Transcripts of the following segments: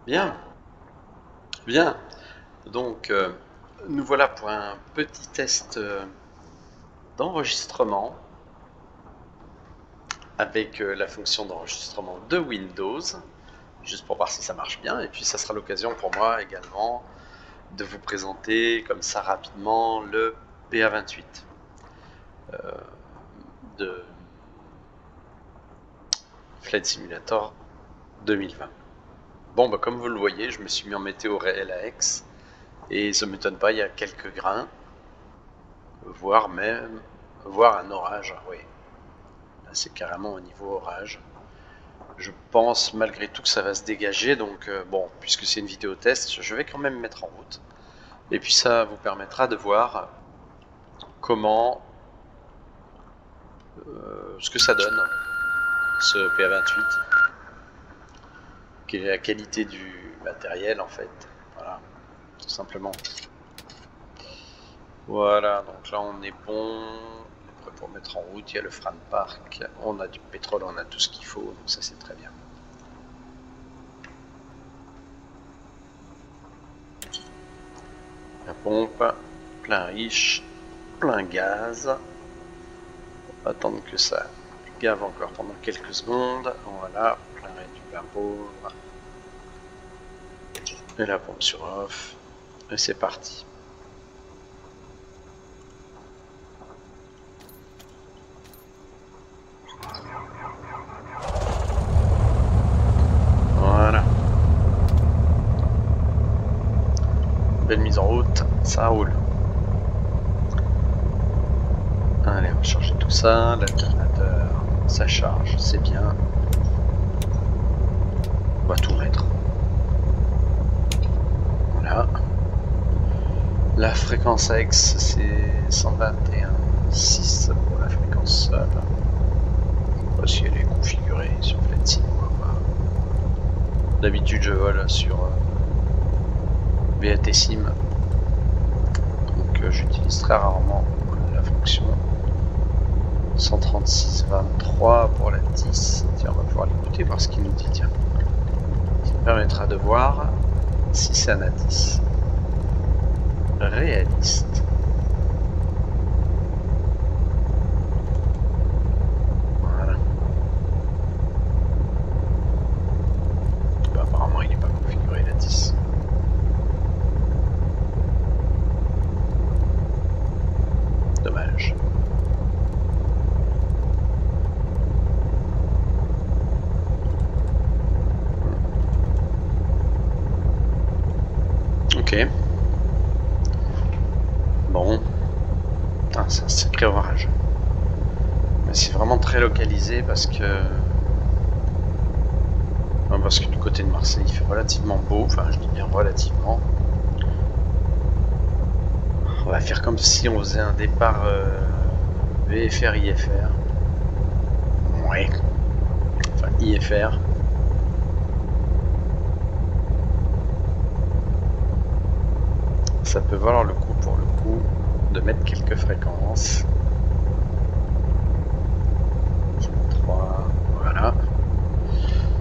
Bien, bien. Donc, nous voilà pour un petit test d'enregistrement avec la fonction d'enregistrement de Windows, juste pour voir si ça marche bien. Et puis, ça sera l'occasion pour moi également de vous présenter comme ça rapidement le PA28 de Flight Simulator 2020. Bon, bah, comme vous le voyez, je me suis mis en météo réel à Aix. Et ça ne m'étonne pas, il y a quelques grains, voire un orage, oui. Là, c'est carrément au niveau orage. Je pense malgré tout que ça va se dégager, donc bon, puisque c'est une vidéo test, je vais quand même mettre en route. Et puis ça vous permettra de voir comment, ce que ça donne, ce PA28, quelle est la qualité du matériel en fait, voilà, tout simplement. Voilà, donc là on est bon, on est prêt pour mettre en route, il y a le Fran Park, on a du pétrole, on a tout ce qu'il faut, donc ça c'est très bien. La pompe, plein riche, plein gaz. On va attendre que ça gave encore pendant quelques secondes. Voilà, plein réduit, plein pauvre. Et la pompe sur off. Et c'est parti. Voilà. Belle mise en route, ça roule. Allez, on va charger tout ça. L'alternateur, ça charge, c'est bien. On va tout mettre. Voilà. La fréquence X, c'est 121.6 pour la fréquence seule. Je sais pas si elle est configurée sur Flight Sim, on va voir. D'habitude, je vole sur BAT Sim, donc j'utilise très rarement la fonction 136.23 pour la 10. Tiens, on va pouvoir l'écouter, voir ce qu'il nous dit. Tiens, ça permettra de voir si c'est un A10 réaliste. Voilà. Bah, apparemment, il n'est pas configuré la 10. Dommage. Ok. Bon. Putain, c'est un sacré orage. Mais c'est vraiment très localisé parce que... Parce que du côté de Marseille, il fait relativement beau. Enfin, je dis bien relativement. On va faire comme si on faisait un départ VFR-IFR. Ouais. Enfin, IFR. Ça peut valoir le coup pour le coup de mettre quelques fréquences. 3, voilà.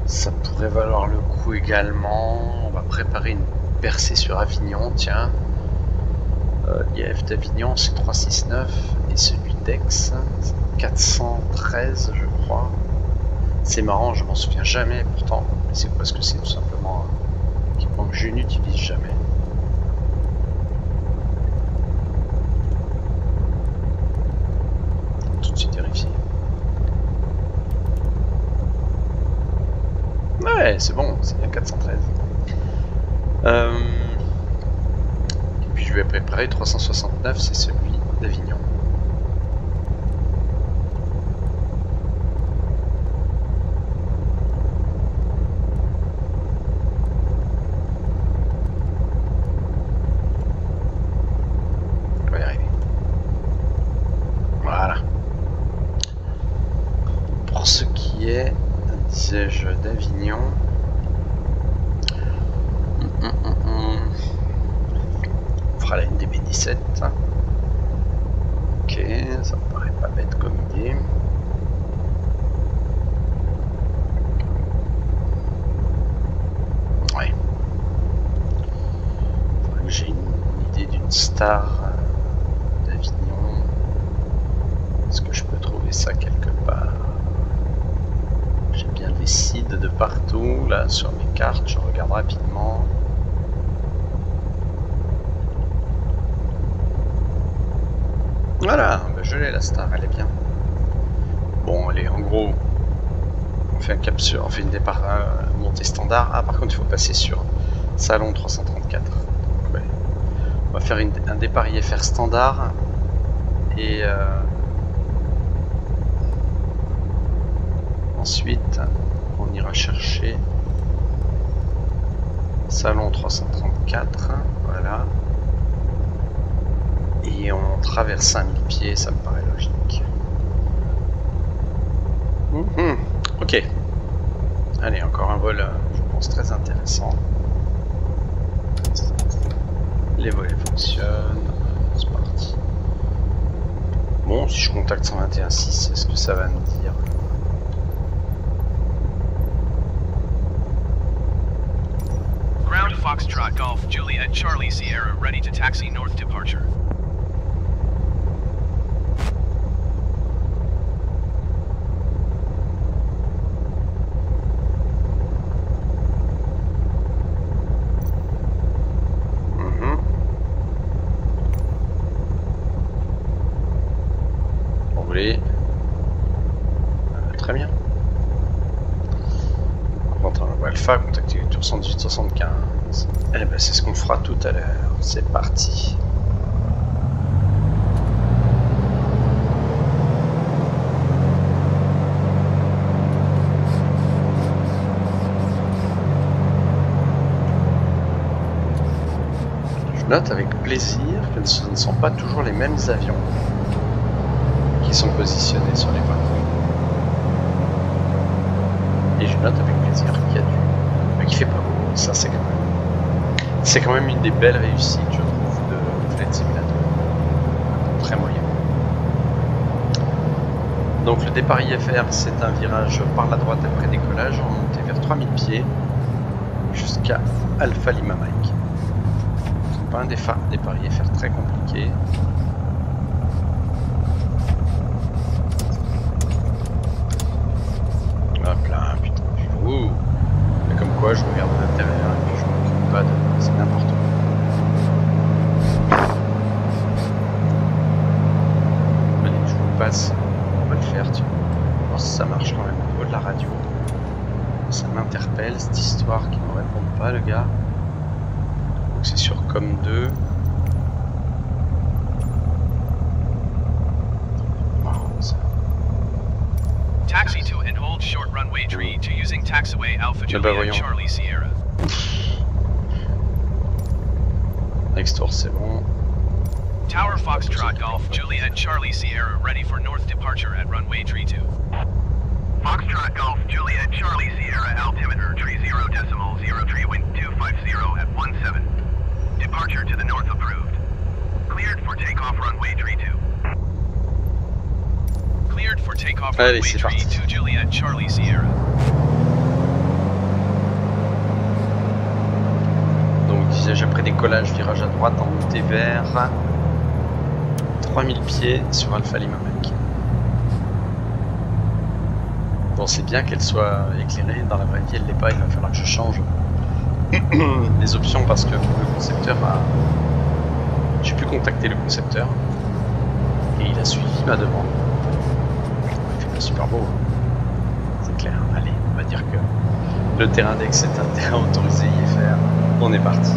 Ça pourrait valoir le coup également. On va préparer une percée sur Avignon, tiens. L'IAF d'Avignon c'est 369 et celui d'Aix c'est 413 je crois. C'est marrant, je m'en souviens jamais pourtant, mais c'est parce que c'est tout simplement un équipement que je n'utilise jamais. Tout de suite vérifier. Ouais, c'est bon, c'est bien 413. Et puis je vais préparer 369, c'est celui d'Avignon. On va y arriver. Voilà. Pour ce qui est, disais-je, d'Avignon, on fera la NDB17. Ok, ça me paraît pas bête comme idée. Ouais. Star d'Avignon. Est-ce que je peux trouver ça quelque part? J'ai bien des sites de partout, là, sur mes cartes, je regarde rapidement. Voilà, bah je l'ai la Star, elle est bien. Bon, allez, en gros, on fait un cap sur, on fait une départ montée standard. Ah, par contre, il faut passer sur Salon 334. Donc, ouais. On va faire un départ IFR standard et ensuite on ira chercher Salon 334, voilà, et on traverse 5000 pieds, ça me paraît logique. Ok, allez, encore un vol, je pense très intéressant. Les volets fonctionnent, c'est parti. Bon, si je contacte 121.6, est-ce que ça va me dire? Ground Foxtrot Golf Juliet Charlie Sierra ready to taxi north departure. Très bien. Alpha, contacter le tour 118-75. Eh ben c'est ce qu'on fera tout à l'heure. C'est parti. Je note avec plaisir que ce ne sont pas toujours les mêmes avions qui sont positionnés sur les points. Et je note avec plaisir qu'il y a du... mais qui fait pas beau. Ça c'est quand même une des belles réussites, je trouve, de Flight Simulator. Très moyen. Donc le départ IFR, c'est un virage par la droite après décollage, on monte vers 3000 pieds jusqu'à Alpha Lima Mike. C'est pas un départ IFR très compliqué. Hop là, putain. Ouh. Mais comme quoi, je regarde à l'intérieur et puis je m'occupe pas de... c'est n'importe quoi. Allez, je vous passe. On va le faire, tu vois. Voir si ça marche quand même au niveau de la radio. Ça m'interpelle, cette histoire qui ne me répond pas, le gars. Donc c'est sur Com2. Taxi to and hold short runway tree to using taxiway Alpha Juliet Charlie Sierra. Extor, c'est bon. Tower Foxtrot Golf Juliet Charlie Sierra ready for north departure at runway tree 2. Foxtrot Golf Juliet Charlie Sierra altimeter tree 0.03 wind 250 at 17. Departure to the north approved. Cleared for takeoff runway tree 2. Cleared for takeoff runway tree 2 Juliet Charlie Sierra. Donc disais-je, après décollage, virage à droite en montée vers 3000 pieds sur Alpha Lima Mike. Bon, c'est bien qu'elle soit éclairée, dans la vraie vie elle l'est pas, il va falloir que je change les options parce que le concepteur a... J'ai pu contacter le concepteur et il a suivi ma demande. Il fait pas super beau, hein. C'est clair. Allez, on va dire que le terrain d'Aix est un terrain autorisé IFR. On est parti.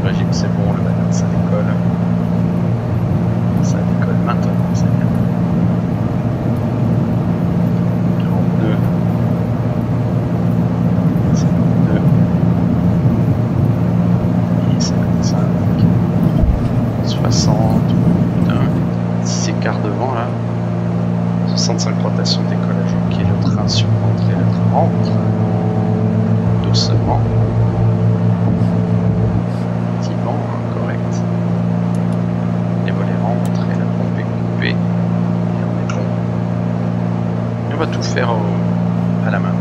Régime, c'est bon, le matin ça décolle. Ça décolle maintenant, c'est bien. 42. 52. Et 55. 60. Putain, 10 écarts devant là. 65 rotations de décollage. Ok, le train sur rentrée, le train rentre. Doucement. Effectivement, correct. Les volets rentrent et la pompe est coupée. Et on est bon. Et on va tout faire à la main.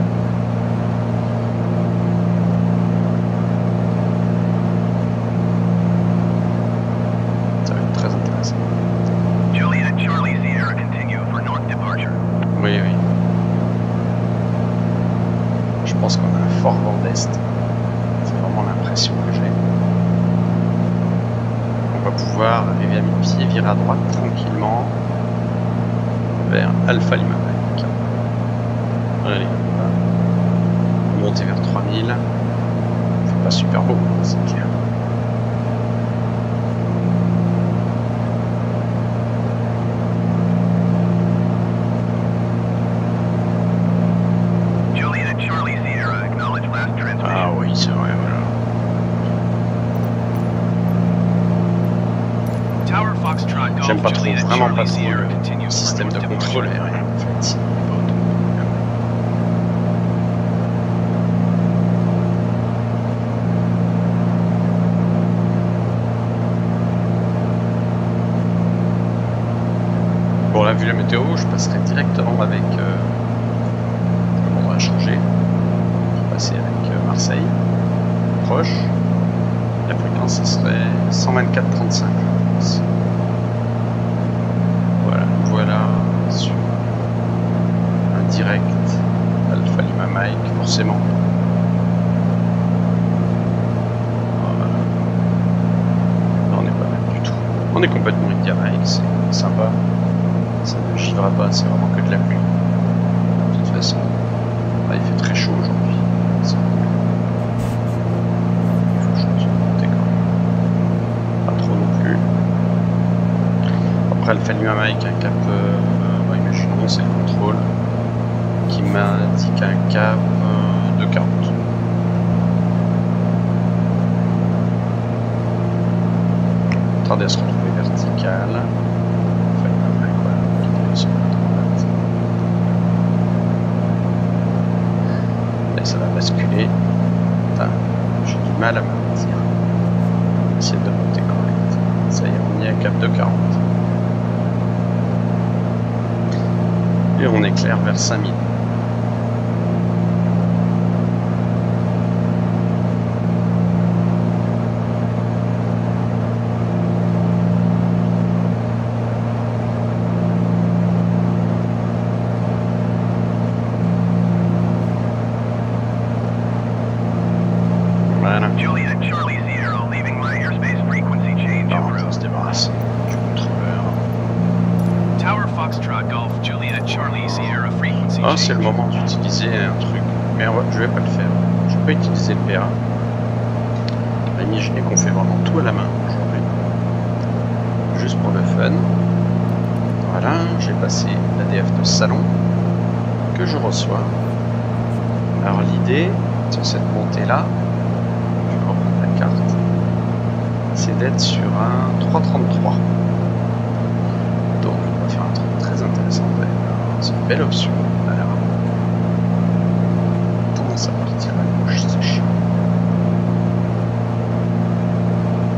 fort vent d'est. C'est vraiment l'impression que j'ai. On va pouvoir arriver à mi-pied, virer à droite tranquillement vers Alpha Lima Mike. Allez, on va monter vers 3000. C'est pas super beau, c'est clair. Ah oui, c'est vrai, voilà. J'aime pas trop, vraiment pas trop le système de contrôle aérien en fait. Bon là, vu la météo, je passerai directement avec... on va changer. Je vais passer avec Marseille. Proche. La fréquence, ce serait 124,35. Voilà sur un direct Alpha Lima Mike, forcément. Voilà. Là, on est pas mal du tout. On est complètement indirect, c'est sympa. Ça ne givra pas, c'est vraiment que de la pluie. De toute façon, là, il fait très chaud aujourd'hui. Il faut que je me monter quand même. Pas trop non plus. Après Alpha Lima Mike, un cap, imaginons, c'est le contrôle qui m'indique un cap de 40. Attendez à se retrouver vertical. Alpha Lima Mike, voilà, sur la droite. Et ça va basculer. Putain, j'ai du mal à me dire. Essayer de monter correct. Ça y est, on y a un cap de 40. Et on éclaire vers 5000. Voilà. Juliet Charlie Sierra leaving my airspace frequency change On en va route. se débarrasser du contrôleur. Tower Foxtrot Golf Juliet Charlie Sierra frequency Ah, c'est le change. moment d'utiliser un truc. Mais je vais pas le faire. Je vais pas utiliser le PA. Imaginez qu'on fait vraiment tout à la main aujourd'hui. Juste pour le fun. Voilà, j'ai passé l'ADF de salon que je reçois. Alors l'idée sur cette montée-là, je vais reprendre la carte, c'est d'être sur un 333. Donc on va faire un truc très intéressant. C'est une belle option. Alors, tendance à partir à gauche, c'est chiant.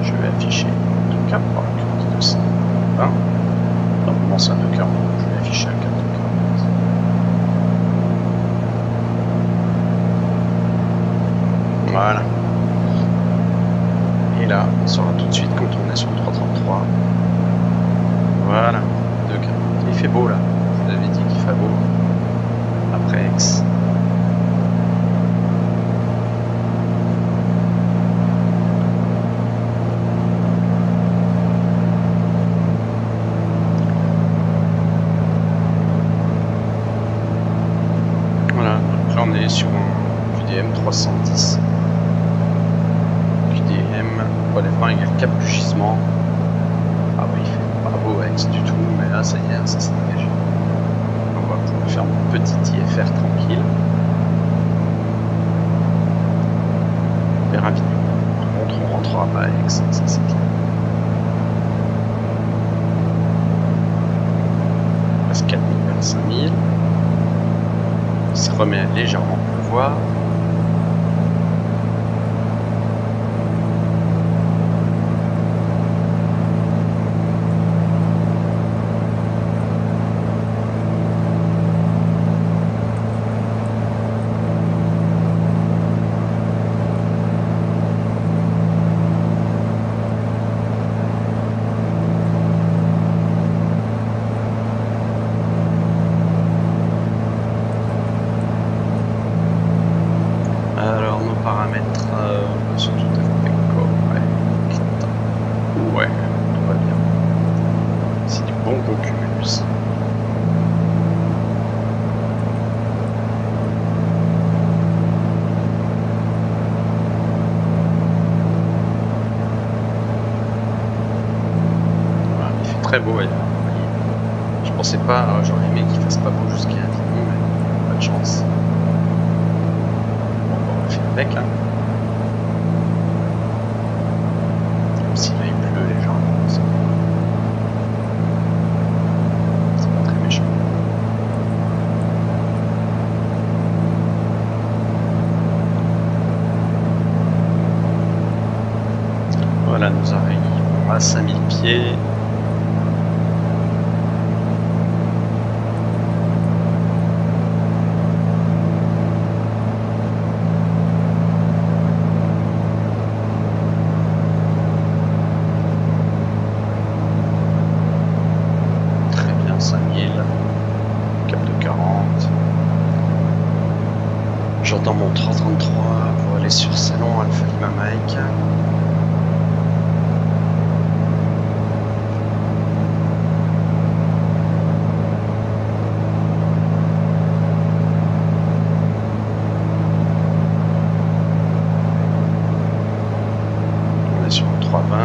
Je vais afficher le cap pour la carte de 120. Normalement c'est un 240, je vais afficher un cap de 40. Voilà. Et là, on saura tout de suite quand on est sur le 333. Voilà, 240. Il fait beau là. Je vous avais dit qu'il fait beau. Après Aix. Voilà, après on est sur un QDM 310. QDM, relèvement égale cap du gisement. Ah oui, il fait pas beau Aix du tout, mais là ça y est, ça s'est dégagé. On va pouvoir faire mon petit IFR tranquille. Et rapidement. Par contre, on rentrera pas à Aix, ça c'est clair. On passe 4000 vers 5000. Il se remet à légèrement pleuvoir. très beau ailleurs. Vous voyez. Je pensais pas, j'aurais aimé qu'il fasse pas beau jusqu'à Avignon, mais pas de chance. Bon, on va faire avec, hein. Même si là il pleut légèrement, c'est pas très méchant. Voilà, nous arrivons à 5000 pieds. Très bien, 5000. Cap de 40. J'entends mon 333 pour aller sur Salon Alpha Lima Mike. On est sur le 320.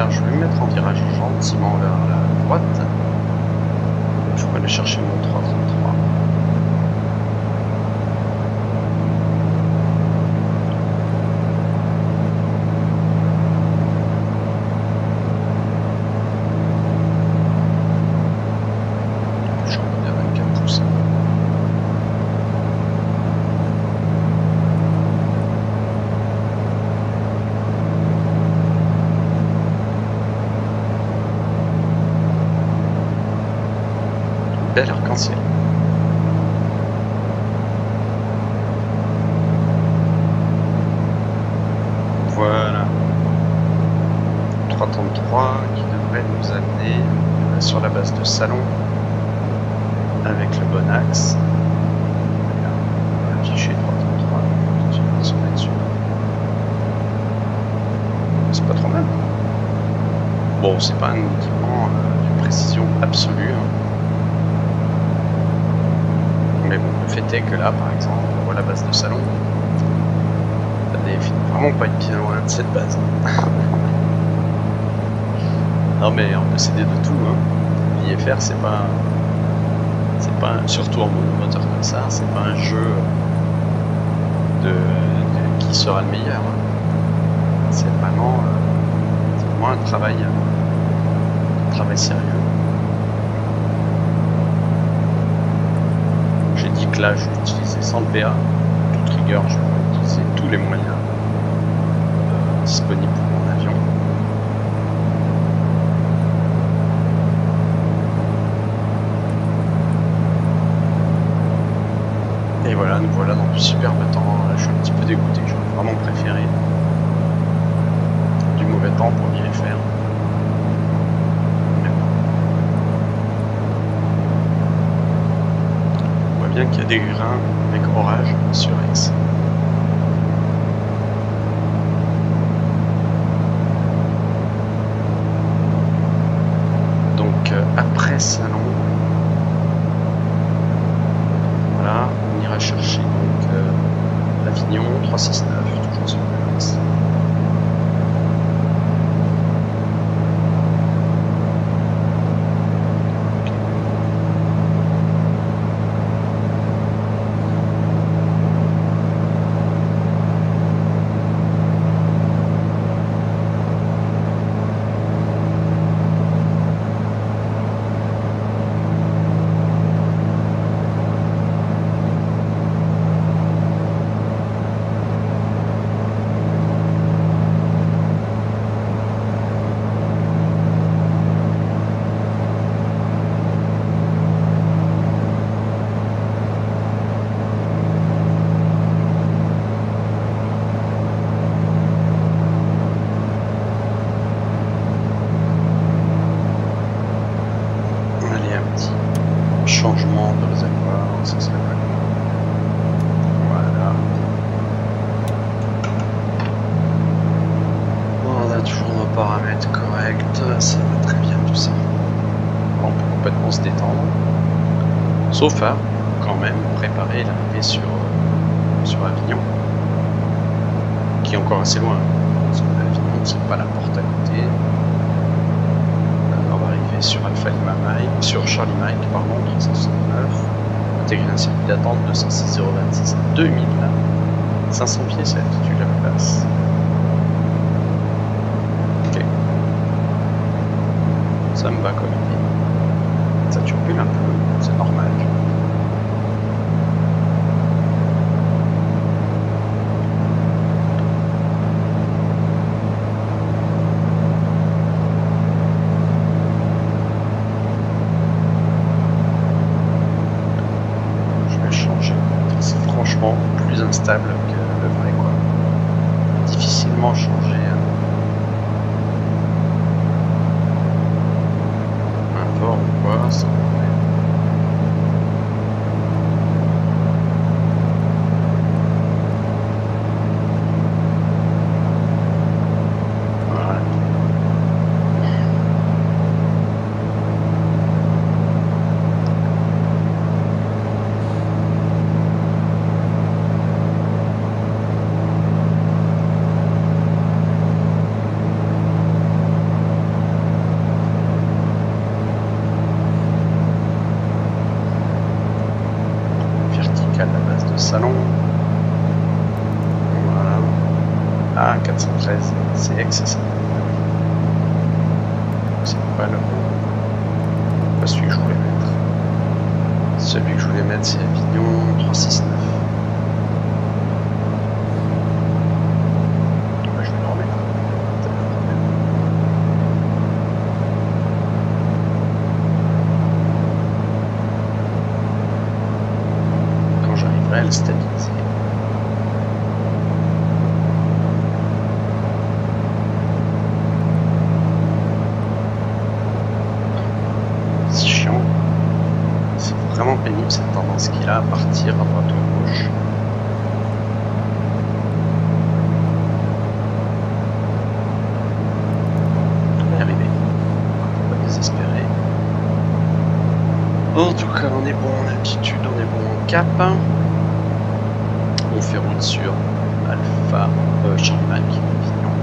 Je vais me mettre en virage gentiment vers la droite. Je vais aller chercher mon 333. J'ai envie de 24 pouces. Bel arc-en-ciel. Voilà. 333 qui devrait nous amener sur la base de Salon avec le bon axe. On va afficher 333. Je vais se mettre dessus. C'est pas trop mal. Bon, c'est pas un équipement de précision absolue. Hein. Mais bon, le fait est que là, par exemple, on voit la base de Salon. Ça n'est vraiment pas être bien loin de cette base. Non mais on peut s'aider de tout. Hein. L'IFR, c'est pas, surtout en monomoteur comme ça, c'est pas un jeu de qui sera le meilleur. Hein. C'est vraiment un travail sérieux. J'ai dit que là, je vais utiliser sans le PA, toute rigueur, je vais utiliser tous les moyens disponibles pour mon avion. Et voilà, nous voilà dans du superbe temps. Là, je suis un petit peu dégoûté, j'aurais vraiment préféré du mauvais temps pour l'IFR. Bien qu'il y a des grains avec orage sur Aix. Donc après Salon, voilà, on ira chercher donc Avignon 369, toujours sur Aix. être correct, ça va très bien tout ça. On peut complètement se détendre. Sauf à quand même préparer l'arrivée sur Avignon, qui est encore assez loin. Parce que Avignon, c'est pas la porte à côté. On va arriver sur Alpha Lima Mike, sur Charlie Mike, pardon, 369. Intégrer un circuit d'attente 206 026 2000. 500 pieds, c'est l'altitude la plus basse. Ok. Ça me va comme idée. Ça turbule un peu, c'est normal. Plus instable que le vrai, quoi. Difficilement changer un port ou quoi, ça voilà. Salon. Voilà. Ah, 413. C'est X, c'est ça. C'est pas le bon. Pas celui que je voulais mettre. Celui que je voulais mettre, c'est Avignon 369. Bah, je vais le remettre. Quand j'arriverai à le stabiliser. C'est chiant. C'est vraiment pénible cette tendance qu'il a à partir à droite ou à gauche. On va y arriver. On va pas désespérer. En tout cas, on est bon en altitude, on est bon en cap. On fait route sur Alpha Charlie Mike, Avignon.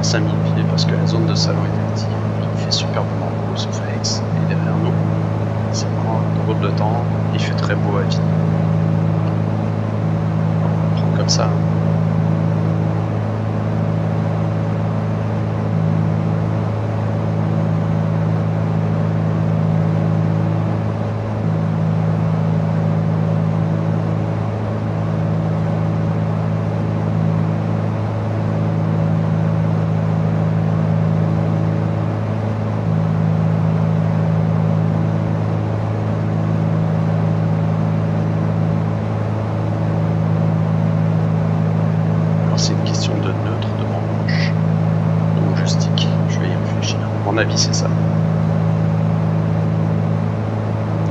5000 pieds parce que la zone de salon est active. Il fait superbement beau ce Flex. Et derrière nous, c'est vraiment une drôle de temps. Il fait très beau à Avignon. On va prendre comme ça. C'est une question de neutre de manche. Donc je stick, je vais y réfléchir. À mon avis, c'est ça.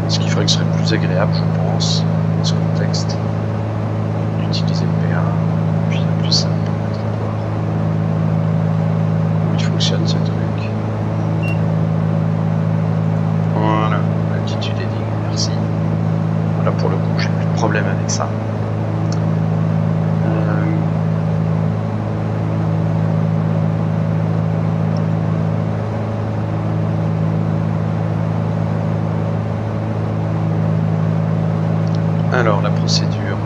Ce qui ferait que ce serait plus agréable, je pense, dans ce contexte, d'utiliser le PA, puis la plus simple pour mettre à voir où il fonctionne ce truc. Voilà, l'altitude est digne, merci. Voilà, pour le coup, j'ai plus de problème avec ça. Alors la procédure,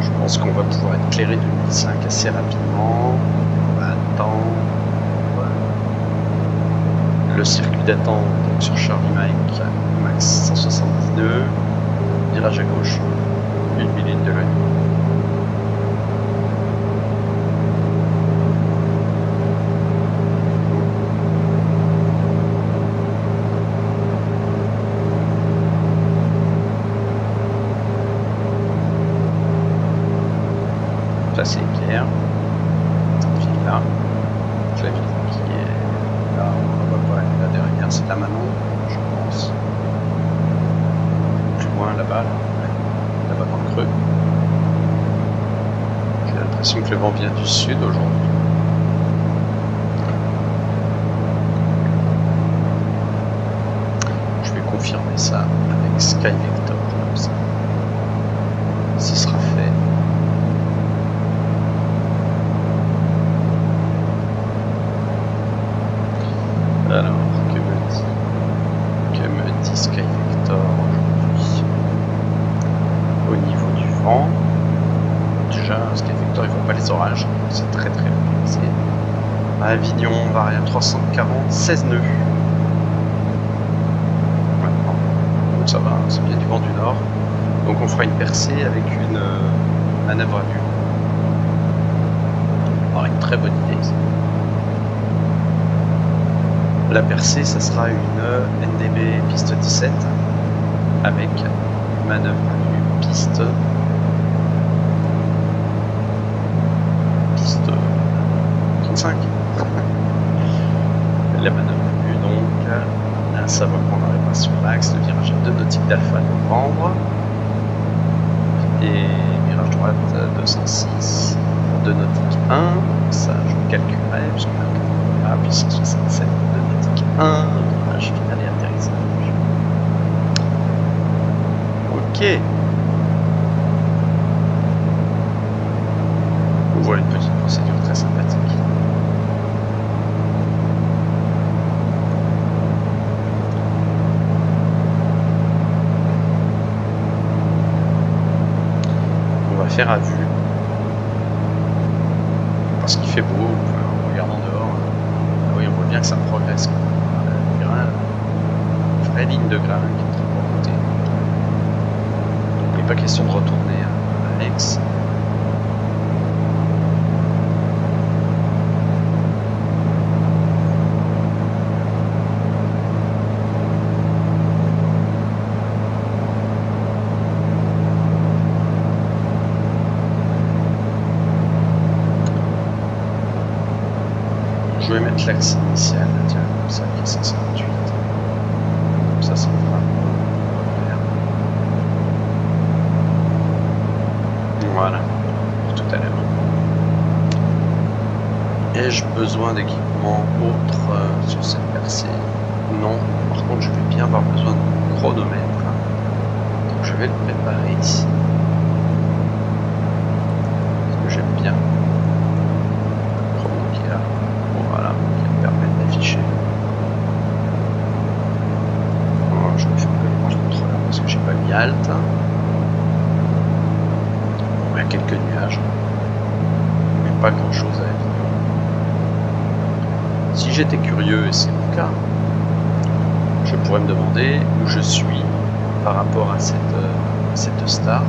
je pense qu'on va pouvoir être clairé 2005 assez rapidement. On va attendre le circuit d'attente sur Charlie Mike, max 170 nœuds, virage à gauche, 1 minute de l'œil. Ça c'est clair. Cette ville là, la ville qui est là, on va pas aller là derrière, c'est la Manon, je pense. Plus loin là-bas, là-bas dans le creux. J'ai l'impression que le vent vient du sud aujourd'hui. Sky Vector, comme ça. Ce sera fait. Alors, que me dit Sky Vector aujourd'hui? Au niveau du vent, déjà Sky Vector il ne voit pas les orages, c'est très localisé. À Avignon, variable 340, 16 nœuds. Maintenant, donc ça va, c'est bien du vent du nord. Donc on fera une percée avec une manœuvre à vue. Alors une très bonne idée. La percée, ça sera une NDB piste 17 avec manœuvre à vue piste 35. La manœuvre à vue donc, à savoir qu'on n'arrivera sur l'axe, le virage à 2 nautiques d'alpha novembre et virage droite 206 pour 2 nautiques 1, ça je calculerai puisque là, puis 167 2 nautiques 1, virage final et atterrissage. Ok. Voilà une petite procédure très sympathique. On va faire à vue. Parce qu'il fait beau, en regardant dehors. Ah oui, on voit bien que ça progresse. Il y a une vraie ligne de grain qui est en train de remonter. Donc il n'est pas question de retourner à Aix. Je vais mettre l'axe initial, tiens, comme ça, qui est 158. Comme ça me fera repère. Voilà, pour tout à l'heure. Ai-je besoin d'équipement autre sur cette percée? Non, par contre, je vais bien avoir besoin de chronomètre. Donc, je vais le préparer ici. Parce que j'aime bien. Voilà, qui me permet d'afficher. Voilà, je vais faire le contrôleur parce que j'ai pas mis Alt. Il y a quelques nuages, mais pas grand chose à Avignon. Si j'étais curieux, et c'est mon cas, je pourrais me demander où je suis par rapport à cette star.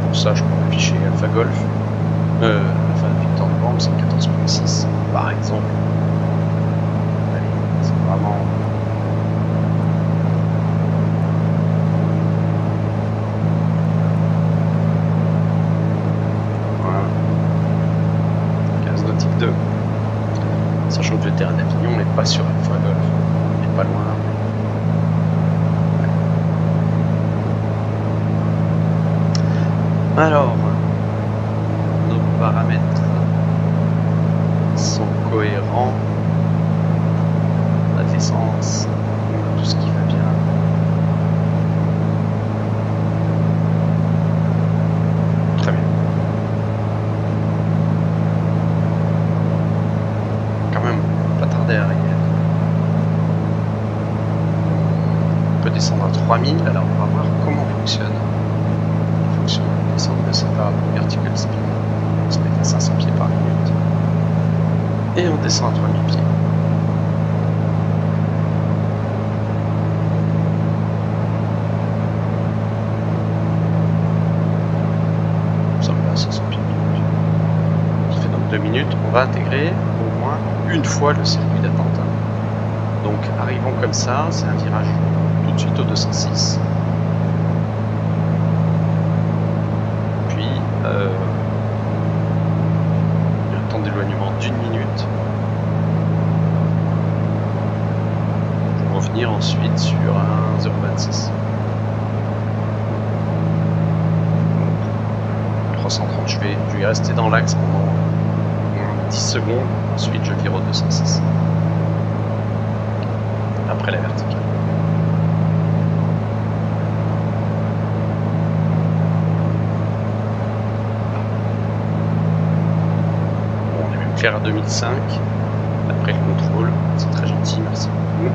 Pour ça, je peux afficher Alpha Golf. La fin de Victor Novembre, c'est 14.6 par exemple. Allez, c'est vraiment. Voilà. 15 nautique 2. Sachant que le terrain d'Avignon n'est pas sur Alpha Golf. Il n'est pas loin. Ouais. Alors. Paramètres sont cohérents, la descente, tout ce qui va bien. Très bien. Quand même, pas tarder à arriver. On peut descendre à 3000, alors on va voir comment fonctionne. En fonction de la descente de cette vertical speed. On se met à 500 pieds par minute et on descend à 3000 pieds. Nous sommes là à 500 pieds par minute. Ça fait donc 2 minutes. On va intégrer au moins une fois le circuit d'attente. Donc arrivons comme ça, c'est un virage tout de suite au 206. Puis d'éloignement d'1 minute pour revenir ensuite sur un 0,26. 330, je vais rester dans l'axe pendant 10 secondes, ensuite je vire au 206. après la verticale. Bon, on est même clair à 2005. Après le contrôle, c'est très gentil, merci beaucoup.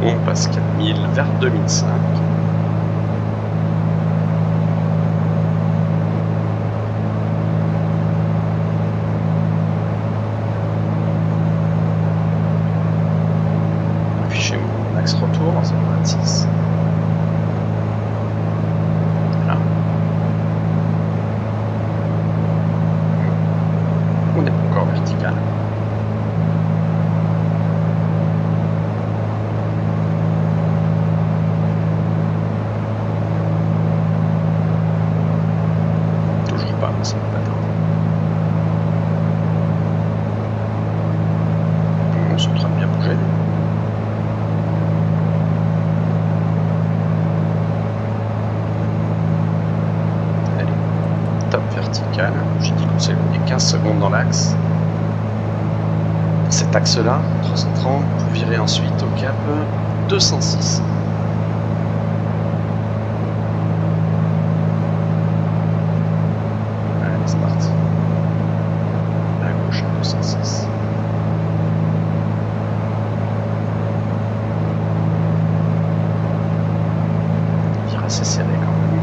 On passe 4000 vers 2005. Afficher mon axe retour en 026. Voilà. On n'est pas encore vertical. Ça va pas tarder. On sont en train de bien bouger. Allez, top vertical. J'ai dit qu'on s'éloignait 15 secondes dans l'axe. Cet axe-là, 330, pour virer ensuite au cap 206. C'est parti. À gauche, 206. Vire assez serré quand même.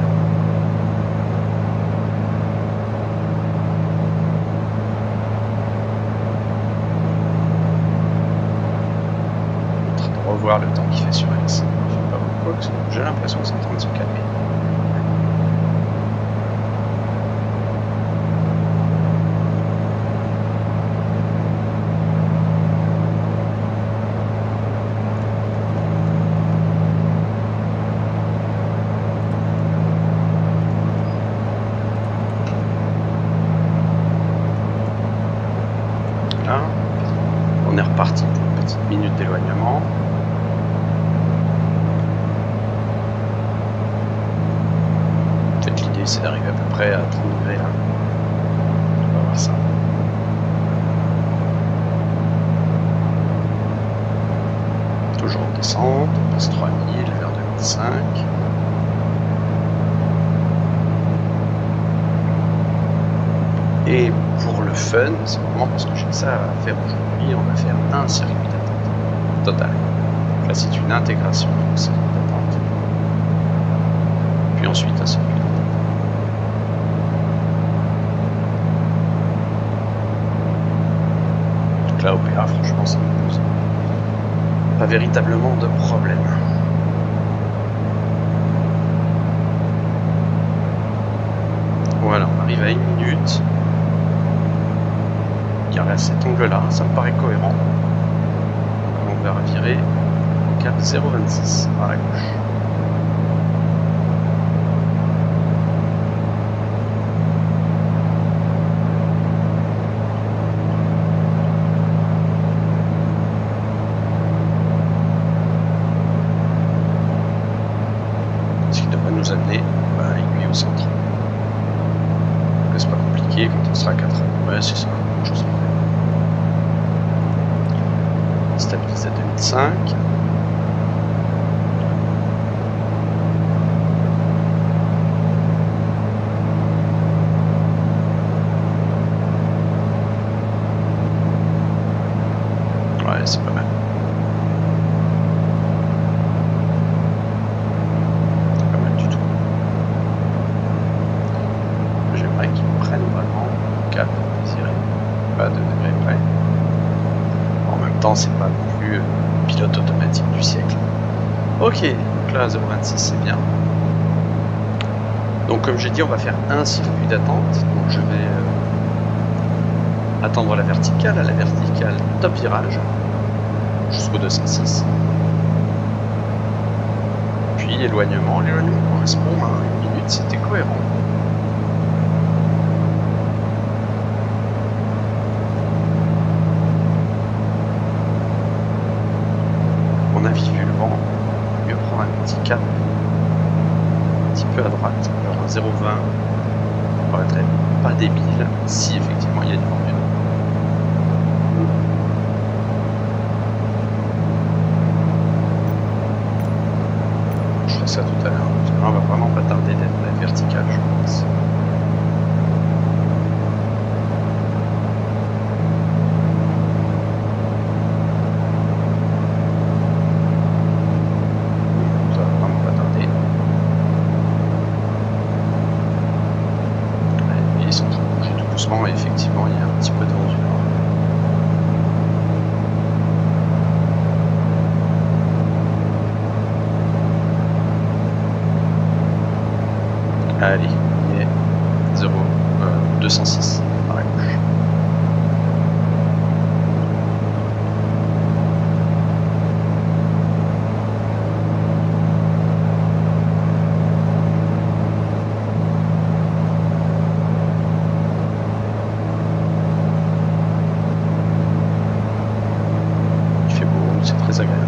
En train de revoir le temps qu'il fait sur X. Je sais pas pourquoi, j'ai l'impression que c'est en train de se calmer. On est reparti pour une petite minute d'éloignement. Peut-être l'idée c'est d'arriver à peu près à 30 degrés là. On va voir ça. Toujours en descente, on passe 3000 vers 2005. Et pour le fun, c'est vraiment parce que j'ai ça à faire aujourd'hui, on va faire un circuit d'attente total. Donc là c'est une intégration de circuit d'attente. Puis ensuite un circuit d'attente. Donc là OPA, franchement ça ne pose pas véritablement de problème. Voilà, on arrive à 1 minute. À cet angle-là, ça me paraît cohérent. Donc on va virer au cap 0,26 à la gauche. Ce qui devrait nous amener à l'aiguille au centre. Donc c'est pas compliqué quand on sera à 4 heures. Ouais, c'est ça, chose pareille. Stabilise à 2005. Ouais, c'est pas mal. Pas mal du tout. J'aimerais qu'ils prennent vraiment le cap désiré. Pas de degré près. En même temps, c'est pas non plus le pilote automatique du siècle. Ok, donc là 0,26 c'est bien. Donc comme j'ai dit, on va faire un circuit d'attente. Donc je vais attendre la verticale. À la verticale, top virage jusqu'au 206. pareil, éloignement. L'éloignement correspond à 1 minute, c'était cohérent. On a vu le vent, on va mieux prendre un petit cap, un petit peu à droite, alors un 0,20 paraîtrait pas débile si effectivement il y a du vent du nord. Je ferai ça tout à l'heure, parce que là on va vraiment pas tarder d'être vertical, je pense. Et effectivement il y a un petit peu de vent du nord. Allez, on est 206 par la gauche. C'est très agréable.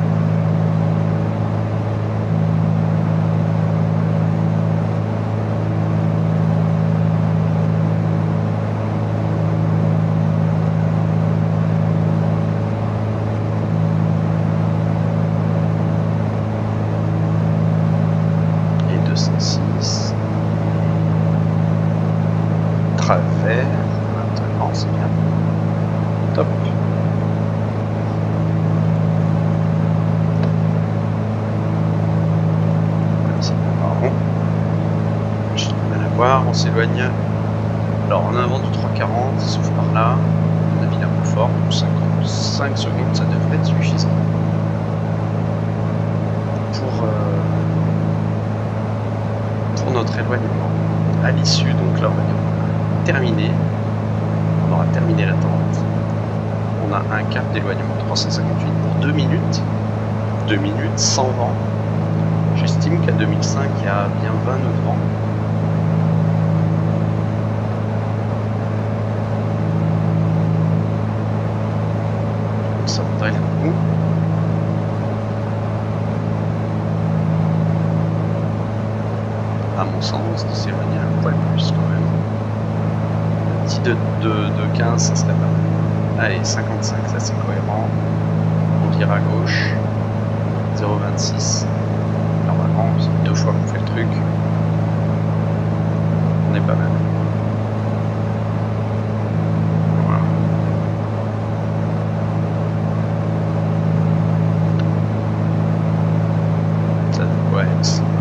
Et 206. Travers. Maintenant, c'est bien. Top. On s'éloigne. Alors on a un vent du 340, il souffle par là. On a mis un peu fort, 55 secondes, ça devrait être suffisant pour notre éloignement. À l'issue, donc là on va dire qu'on a terminé. On aura terminé l'attente. On a un cap d'éloignement 358 pour 2 minutes. 2 minutes sans vent. J'estime qu'à 2005 il y a bien 20 nœuds de vent. Ça vaudrait le coup. À mon sens, de s'éloigner un poil plus quand même. Un petit de 15, ça serait pas mal. Allez, 55, ça c'est cohérent. On vire à gauche. 0,26. Normalement, c'est 2 fois qu'on fait le truc. On est pas mal.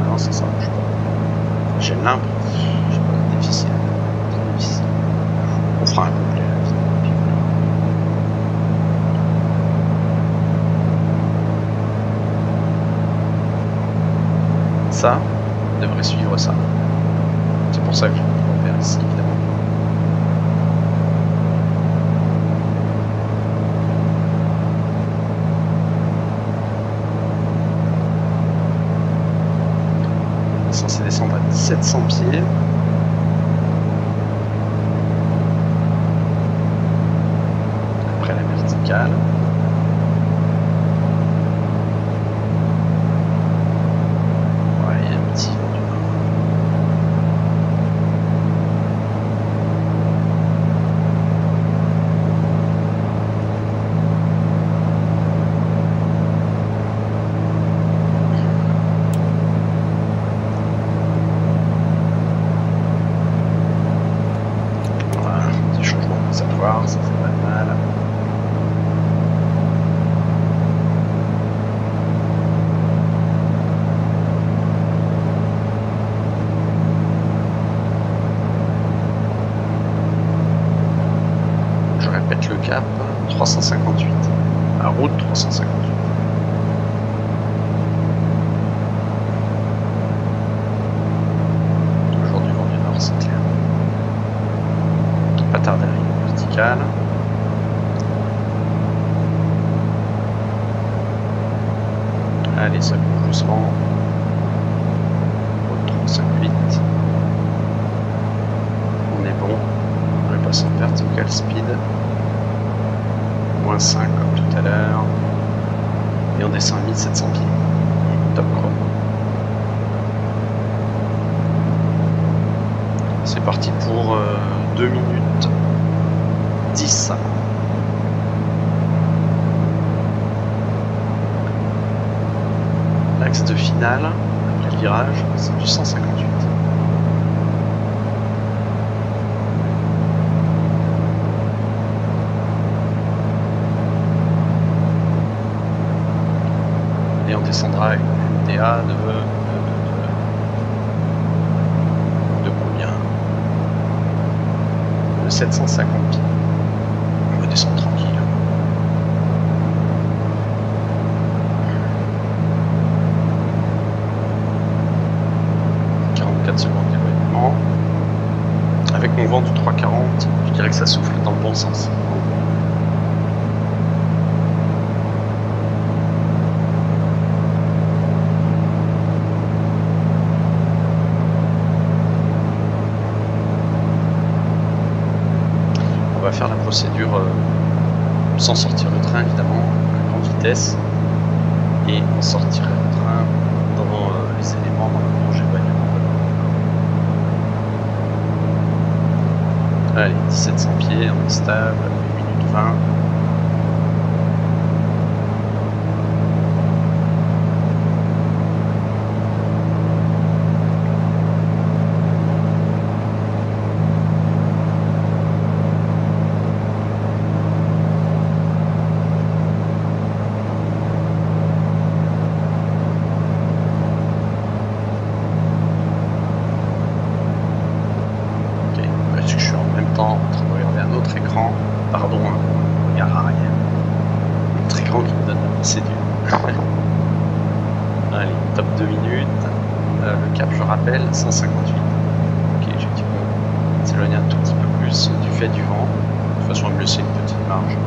Non, ça marche pas. J'ai l'impression. Je sais pas, difficile. C'est difficile. On fera un complet là. Ça devrait suivre ça. C'est pour ça que je vais faire ici, évidemment. Censé descendre à 1700 pieds. Après la verticale. Ouais, il y a un petit vent du nord. Ça fait pas de mal. Je répète le cap, 358. La route 358. Toujours du vent du nord, c'est clair. Pas tarder à arriver verticale. Allez, ça bouge doucement. sans vertical speed. Moins 5 comme tout à l'heure. Et on descend à 1700 pieds. Top chrono. C'est parti pour 2 minutes 10. L'axe de finale, après le virage, c'est du 158. Et on descendra une MDA de combien? De 750 pieds. On va descendre tranquille. 44 secondes d'éloignement. Avec mon vent du 340, je dirais que ça souffle dans le bon sens. On va faire la procédure sans sortir le train évidemment, à grande vitesse, et on sortirait le train dans les éléments dans le projet éloignement. Allez, 1700 pieds, on est stable, 1 minute 20. En train de regarder un autre écran, pardon, un regard arrière, un autre écran qui me donne la procédure. Allez, top 2 minutes, le cap je rappelle, 158. Ok, effectivement, s'éloigner un tout petit peu plus du fait du vent, de toute façon on va me laisser une petite marge.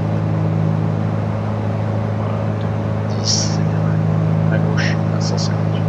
Voilà, 2010, c'est à gauche, à 158.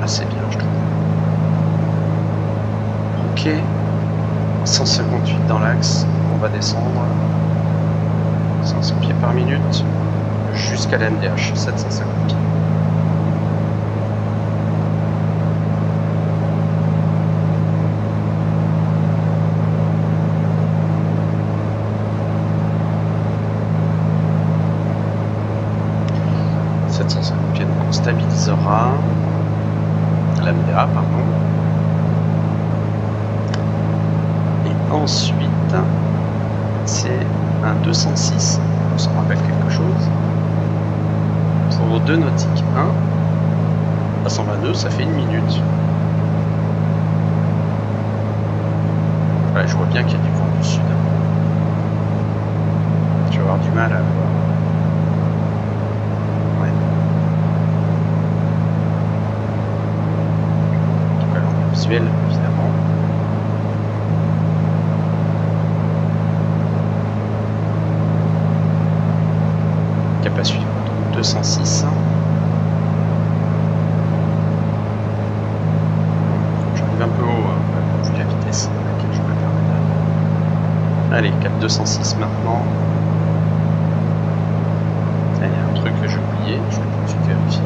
Assez bien, je trouve. Ok, 158 dans l'axe, on va descendre 500 pieds par minute jusqu'à la MDH, 750 pieds. Pieds, donc on stabilisera la MDA, pardon. Et ensuite, c'est un 206, on s'en rappelle quelque chose. Pour 2 nautiques 1, à 122, ça fait 1 minute. Ouais, je vois bien qu'il y a du vent du sud. Je vais avoir du mal à voir. Visuel, évidemment. Cap à suivre, donc 206. J'arrive un peu haut, vu la vitesse à laquelle je me permets d'aller. Allez, cap 206 maintenant. Il y a un truc que j'ai oublié, je vais tout de suite vérifier.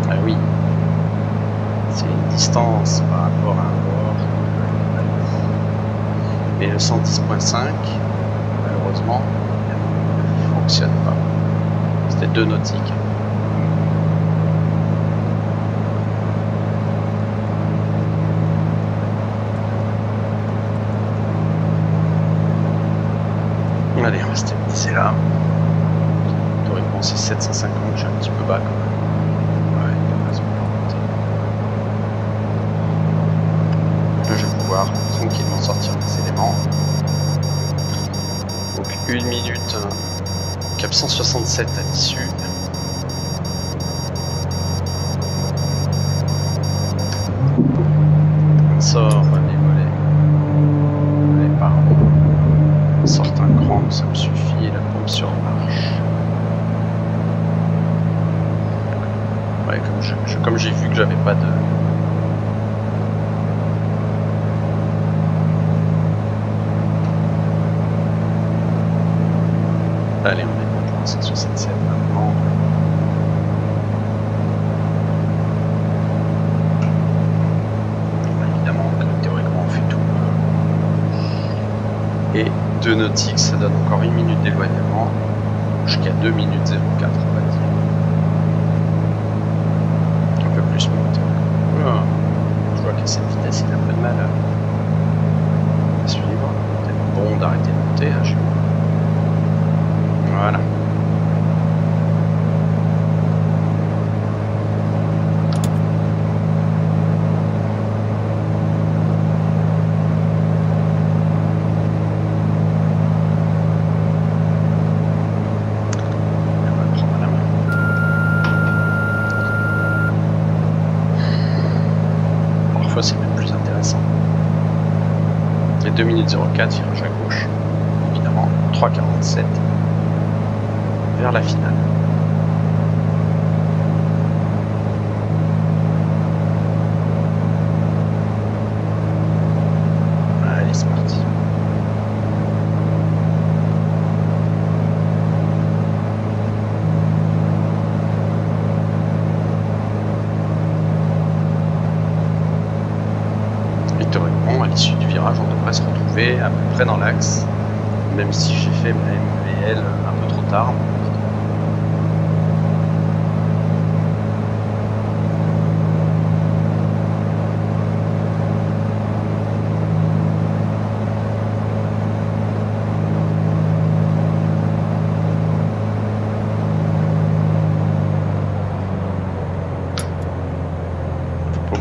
Ah oui, c'est une distance par rapport à un bord. Et le 110.5, malheureusement, ne fonctionne pas. C'était 2 nautiques. Allez, on va stabiliser là. Théoriquement c'est 750, je suis un petit peu bas quand même. Ouais, il devrait se monter. Là je vais pouvoir tranquillement sortir mes éléments. Donc 1 minute, cap 167 à l'issue. On sort les volets. Allez, pardon. On sort un cran, ça me suffit, et la pompe sur marche. Ouais, comme j'ai vu que j'avais pas de... Allez, on est bon pour un 167 maintenant. Évidemment, théoriquement, on fait tout. Et 2 nautiques, ça donne encore 1 minute d'éloignement. Jusqu'à 2 minutes 04, on va dire. Un peu plus monter. Je vois qu'à cette vitesse, il a un peu de mal à suivre. Peut-être bon d'arrêter de monter. Hein, voilà. On va le prendre à la main. Parfois c'est même plus intéressant. Les 2 minutes 04, virage à gauche. Évidemment, 3,47. Vers la finale. Allez, c'est parti. Et théoriquement, à l'issue du virage, on devrait se retrouver à peu près dans l'axe, même si j'ai fait ma MVL un peu trop tard.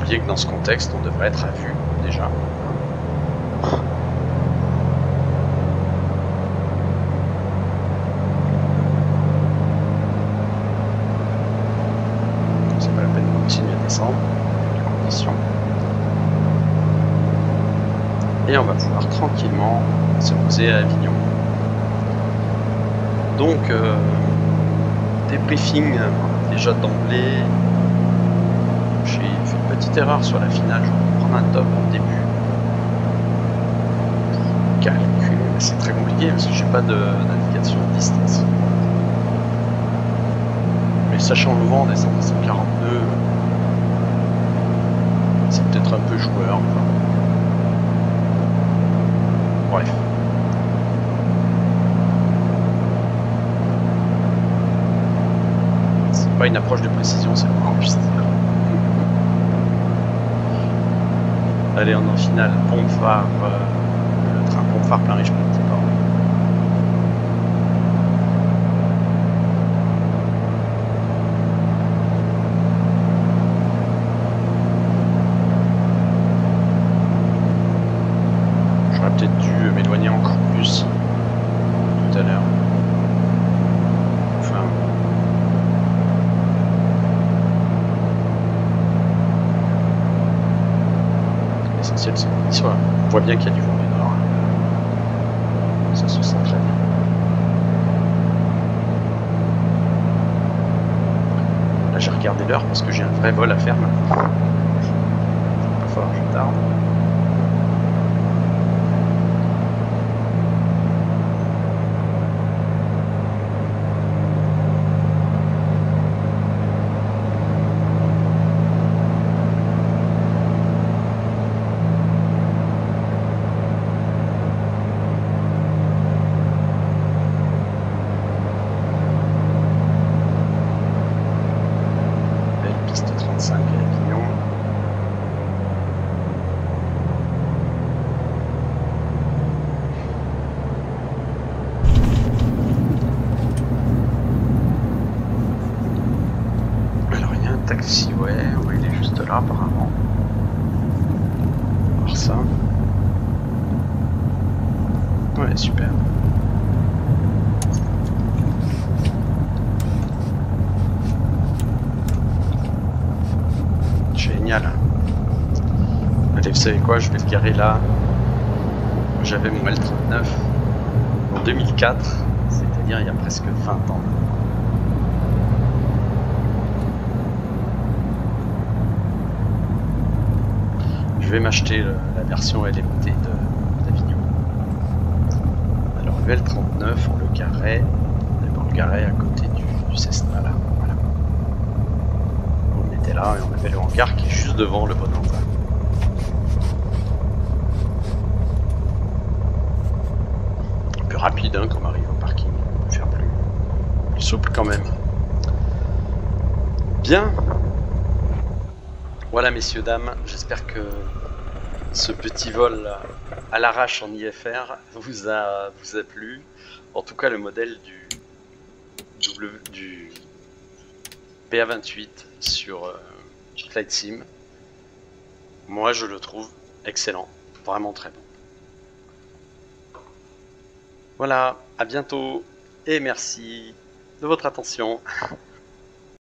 Que dans ce contexte, on devrait être à vue déjà. C'est pas la peine de continuer à descendre, les conditions. Et on va pouvoir tranquillement se poser à Avignon. Donc, débriefing déjà d'emblée. J'ai fait une petite erreur sur la finale, je vais prendre un top au début. Calculer, mais c'est très compliqué parce que j'ai pas d'indication de distance. Mais sachant le vent descendre à 142, c'est peut-être un peu joueur. Enfin. Bref. C'est pas une approche de précision, c'est le moins qu'on puisse dire. Allez, on est en finale, pompe phare, le train pompe phare plein riche petit port. J'aurais peut-être dû m'éloigner encore plus tout à l'heure. Enfin. L'essentiel c'est qu'on y soit. On voit bien qu'il y a du vent du nord. Ça se sent très bien. Là j'ai regardé l'heure parce que j'ai un vrai vol à faire maintenant. Il va falloir que je tarde. Ouais, super. Génial. Allez, vous savez quoi, je vais le garer là. J'avais mon L39 en 2004, c'est-à-dire il y a presque 20 ans. Je vais m'acheter la version LMT d'Avignon. Alors le L39, on le garait à côté du Cessna là. Voilà. On était là et on avait le hangar qui est juste devant le Bonanza. Un peu rapide hein, quand on arrive au parking, on peut faire plus souple quand même. Bien. Voilà messieurs, dames, j'espère que ce petit vol à l'arrache en IFR vous a plu. En tout cas le modèle du PA28 sur Flight Sim, moi je le trouve excellent, vraiment très bon. Voilà, à bientôt et merci de votre attention.